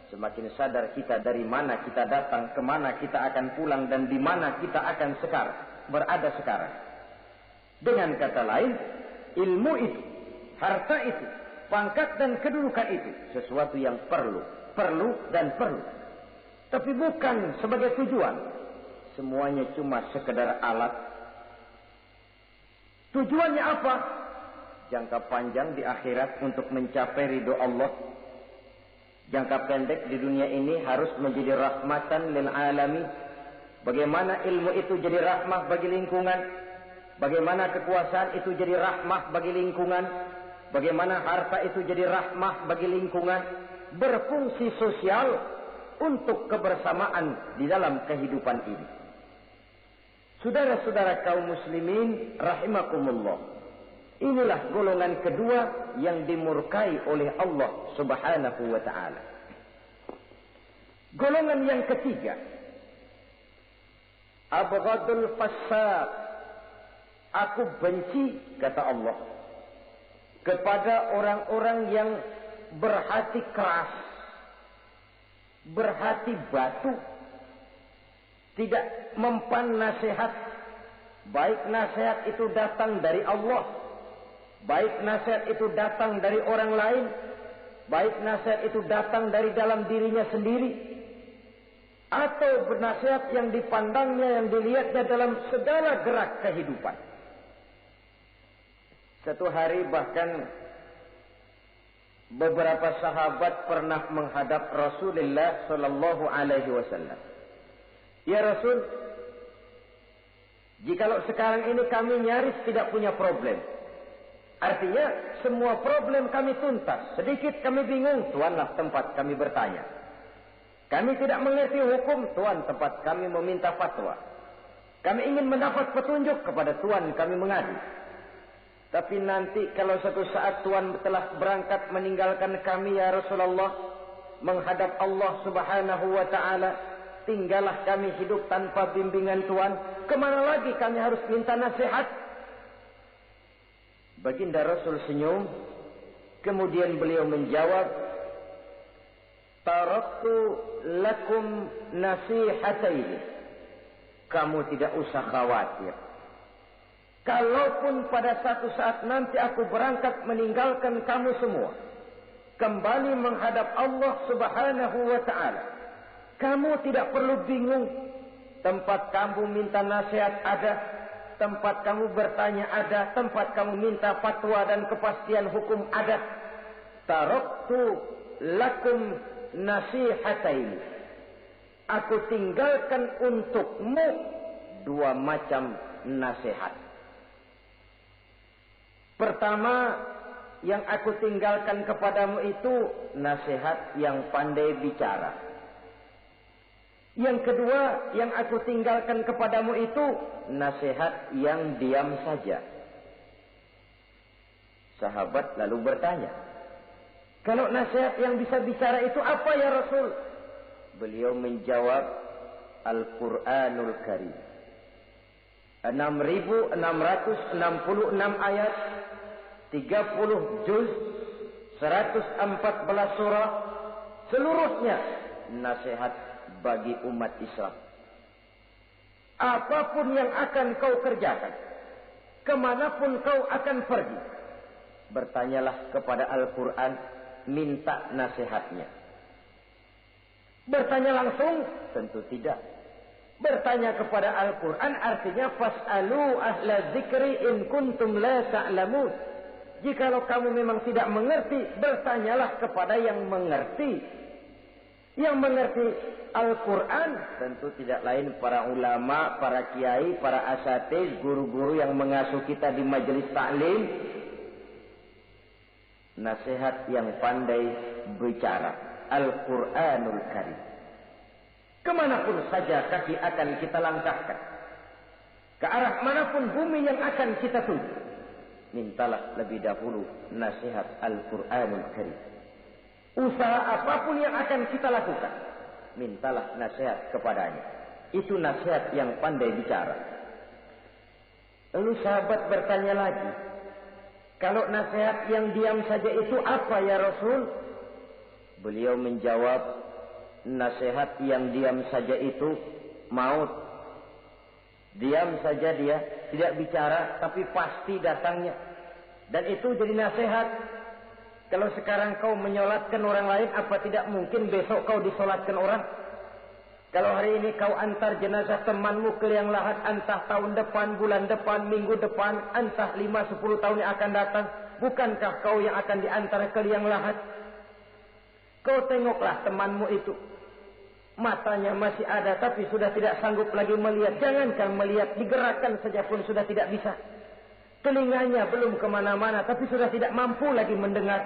semakin sadar kita dari mana kita datang, kemana kita akan pulang, dan di mana kita akan sekarang. berada sekarang. Dengan kata lain, ilmu itu, harta itu, pangkat dan kedudukan itu sesuatu yang perlu dan perlu. Tapi bukan sebagai tujuan. Semuanya cuma sekedar alat. Tujuannya apa? Jangka panjang di akhirat untuk mencapai ridho Allah. Jangka pendek di dunia ini harus menjadi rahmatan lil alamin. Bagaimana ilmu itu jadi rahmah bagi lingkungan? Bagaimana kekuasaan itu jadi rahmah bagi lingkungan? Bagaimana harta itu jadi rahmah bagi lingkungan? Berfungsi sosial untuk kebersamaan di dalam kehidupan ini. Saudara-saudara kaum muslimin rahimakumullah. Inilah golongan kedua yang dimurkai oleh Allah Subhanahu wa ta'ala. Golongan yang ketiga, abghadul fasad. Aku benci, kata Allah, kepada orang-orang yang berhati keras, berhati batu, tidak mempan nasihat. Baik nasihat itu datang dari Allah, baik nasihat itu datang dari orang lain, baik nasihat itu datang dari dalam dirinya sendiri, atau bernasihat yang dipandangnya, yang dilihatnya dalam segala gerak kehidupan. Satu hari bahkan beberapa sahabat pernah menghadap Rasulullah sallallahu alaihi wasallam. Ya Rasul, jikalau sekarang ini kami nyaris tidak punya problem. Artinya semua problem kami tuntas. Sedikit kami bingung, Tuanlah tempat kami bertanya. Kami tidak mengerti hukum, Tuan tempat kami meminta fatwa. Kami ingin mendapat petunjuk, kepada Tuan kami mengadu. Tapi nanti kalau suatu saat Tuhan telah berangkat meninggalkan kami ya Rasulullah, menghadap Allah Subhanahu wa ta'ala, tinggallah kami hidup tanpa bimbingan Tuhan. Kemana lagi kami harus minta nasihat? Baginda Rasul senyum. Kemudian beliau menjawab, taraktu lakum nasihataini. Kamu tidak usah khawatir. Kalaupun pada satu saat nanti aku berangkat meninggalkan kamu semua, kembali menghadap Allah Subhanahu wa ta'ala, kamu tidak perlu bingung. Tempat kamu minta nasihat ada, tempat kamu bertanya ada, tempat kamu minta fatwa dan kepastian hukum ada. Taraktu lakum nasihataini. Aku tinggalkan untukmu dua macam nasihat. Pertama, yang aku tinggalkan kepadamu itu nasihat yang pandai bicara. Yang kedua, yang aku tinggalkan kepadamu itu nasihat yang diam saja. Sahabat lalu bertanya, kalau nasihat yang bisa bicara itu apa ya Rasul? Beliau menjawab, Al-Quranul Karim. 6.666 ayat, 30 juz, 114 surah, seluruhnya nasihat bagi umat Islam. Apapun yang akan kau kerjakan, kemanapun kau akan pergi, bertanyalah kepada Al-Quran, minta nasihatnya. Bertanya langsung? Tentu tidak. Bertanya kepada Al-Quran artinya fas'alu ahla zikri in kuntum la ta'lamun. Jikalau kamu memang tidak mengerti, bertanyalah kepada yang mengerti. Yang mengerti Al-Quran tentu tidak lain para ulama, para kiai, para asatiz, guru-guru yang mengasuh kita di majelis taklim. Nasihat yang pandai bicara, Al-Quranul Karim. Kemanapun saja kaki akan kita langkahkan, ke arah manapun bumi yang akan kita tuju, mintalah lebih dahulu nasihat Al-Quranul Karim. Usaha apapun yang akan kita lakukan, mintalah nasihat kepadanya. Itu nasihat yang pandai bicara. Lalu sahabat bertanya lagi, kalau nasihat yang diam saja itu apa ya Rasul? Beliau menjawab, nasihat yang diam saja itu maut. Diam saja dia, tidak bicara, tapi pasti datangnya. Dan itu jadi nasihat. Kalau sekarang kau menyolatkan orang lain, apa tidak mungkin besok kau disolatkan orang? Kalau hari ini kau antar jenazah temanmu ke liang lahat, entah tahun depan, bulan depan, minggu depan, entah 5-10 tahun yang akan datang, bukankah kau yang akan diantar ke liang lahat? Kau tengoklah temanmu itu. Matanya masih ada tapi sudah tidak sanggup lagi melihat. Jangankan melihat, digerakkan saja pun sudah tidak bisa. Telinganya belum kemana-mana tapi sudah tidak mampu lagi mendengar.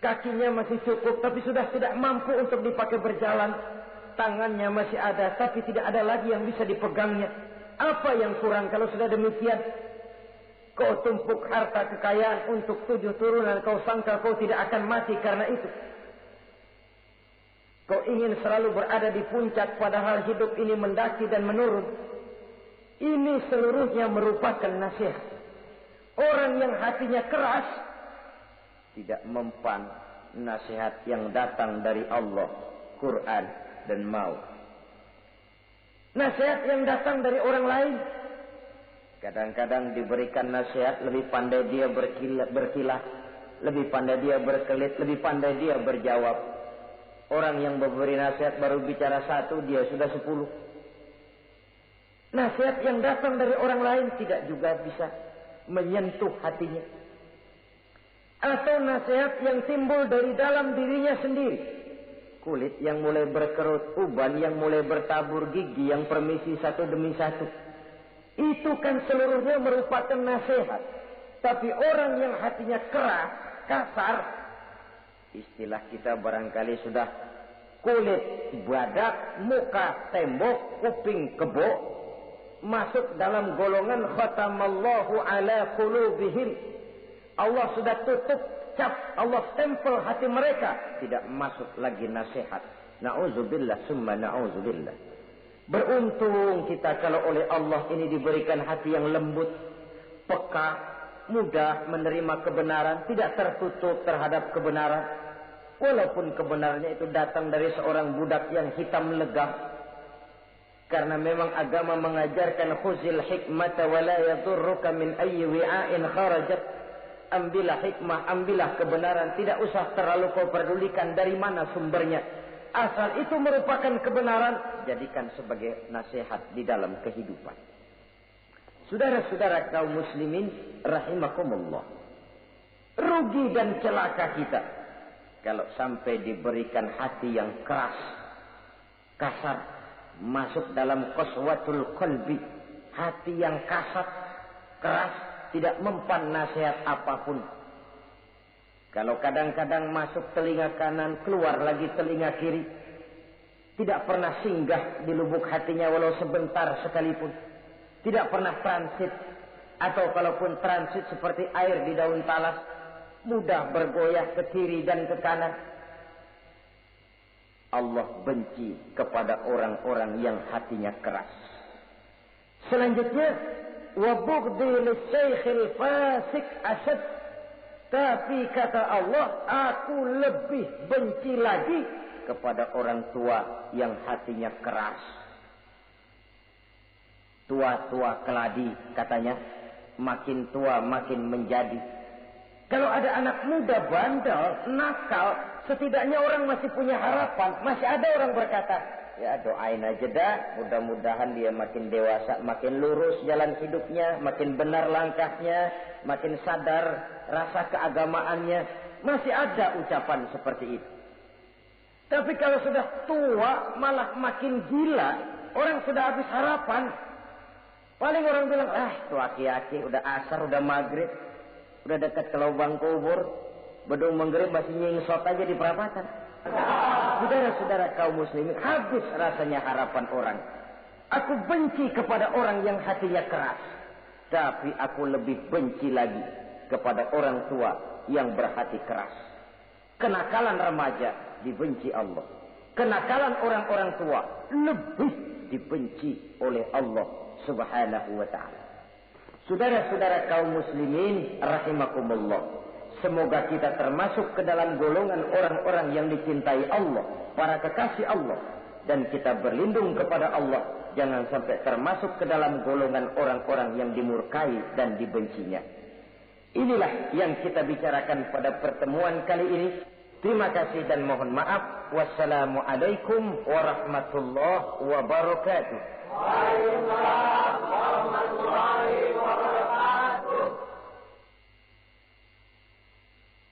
Kakinya masih cukup tapi sudah tidak mampu untuk dipakai berjalan. Tangannya masih ada tapi tidak ada lagi yang bisa dipegangnya. Apa yang kurang kalau sudah demikian? Kau tumpuk harta kekayaan untuk 7 turunan, kau sangka kau tidak akan mati karena itu. Kau ingin selalu berada di puncak padahal hidup ini mendaki dan menurun. Ini seluruhnya merupakan nasihat. Orang yang hatinya keras tidak mempan nasihat yang datang dari Allah, Quran dan maut. Nasihat yang datang dari orang lain. Kadang-kadang diberikan nasihat, lebih pandai dia berkilah, lebih pandai dia berkelit, lebih pandai dia berjawab. Orang yang memberi nasihat baru bicara 1, dia sudah 10. Nasihat yang datang dari orang lain tidak juga bisa menyentuh hatinya. Atau nasihat yang timbul dari dalam dirinya sendiri. Kulit yang mulai berkerut, uban yang mulai bertabur, gigi yang permisi satu demi satu. Itu kan seluruhnya merupakan nasihat. Tapi orang yang hatinya keras, kasar, istilah kita barangkali sudah kulit badak, muka tembok, kuping kebo, masuk dalam golongan khatamallahu ala qulubihim. Allah sudah tutup cap, Allah stempel hati mereka, tidak masuk lagi nasihat. Na'udzubillah summa na'udzubillah. Beruntung kita kalau oleh Allah ini diberikan hati yang lembut, peka, mudah menerima kebenaran, tidak tertutup terhadap kebenaran. Walaupun kebenarannya itu datang dari seorang budak yang hitam legam. Karena memang agama mengajarkan khuzil hikmata wa la yadurruka min ayyi wi'ain kharajat. Ambillah hikmah, ambillah kebenaran, tidak usah terlalu kau pedulikan dari mana sumbernya. Asal itu merupakan kebenaran, jadikan sebagai nasihat di dalam kehidupan. Saudara-saudara kaum muslimin rahimakumullah. Rugi dan celaka kita kalau sampai diberikan hati yang keras, kasar, masuk dalam qaswatul qalbi, hati yang kasar, keras, tidak mempan nasihat apapun. Kalau kadang-kadang masuk telinga kanan, keluar lagi telinga kiri, tidak pernah singgah di lubuk hatinya walau sebentar sekalipun, tidak pernah transit, atau kalaupun transit seperti air di daun talas, mudah bergoyah ke kiri dan ke kanan. Allah benci kepada orang-orang yang hatinya keras. Selanjutnya, wa bughdhi lisaykhil fasik asad. Tapi kata Allah, aku lebih benci lagi kepada orang tua yang hatinya keras. Tua-tua keladi katanya, makin tua makin menjadi. Kalau ada anak muda bandel, nakal, setidaknya orang masih punya harapan. Masih ada orang berkata, ya doain aja dah, mudah-mudahan dia makin dewasa, makin lurus jalan hidupnya, makin benar langkahnya, makin sadar rasa keagamaannya. Masih ada ucapan seperti itu. Tapi kalau sudah tua, malah makin gila, orang sudah habis harapan. Paling orang bilang, tu aki-aki, udah asar, udah maghrib, udah dekat ke lubang kubur, bedung maghrib masih nyingsot aja di perapatan. Saudara-saudara kaum muslimin, habis rasanya harapan orang. Aku benci kepada orang yang hatinya keras, tapi aku lebih benci lagi kepada orang tua yang berhati keras. Kenakalan remaja dibenci Allah. Kenakalan orang-orang tua lebih dibenci oleh Allah Subhanahu wa ta'ala. Saudara-saudara kaum muslimin rahimakumullah, semoga kita termasuk ke dalam golongan orang-orang yang dicintai Allah, para kekasih Allah, dan kita berlindung kepada Allah jangan sampai termasuk ke dalam golongan orang-orang yang dimurkai dan dibencinya. Inilah yang kita bicarakan pada pertemuan kali ini. Terima kasih dan mohon maaf. Wassalamualaikum warahmatullahi wabarakatuh.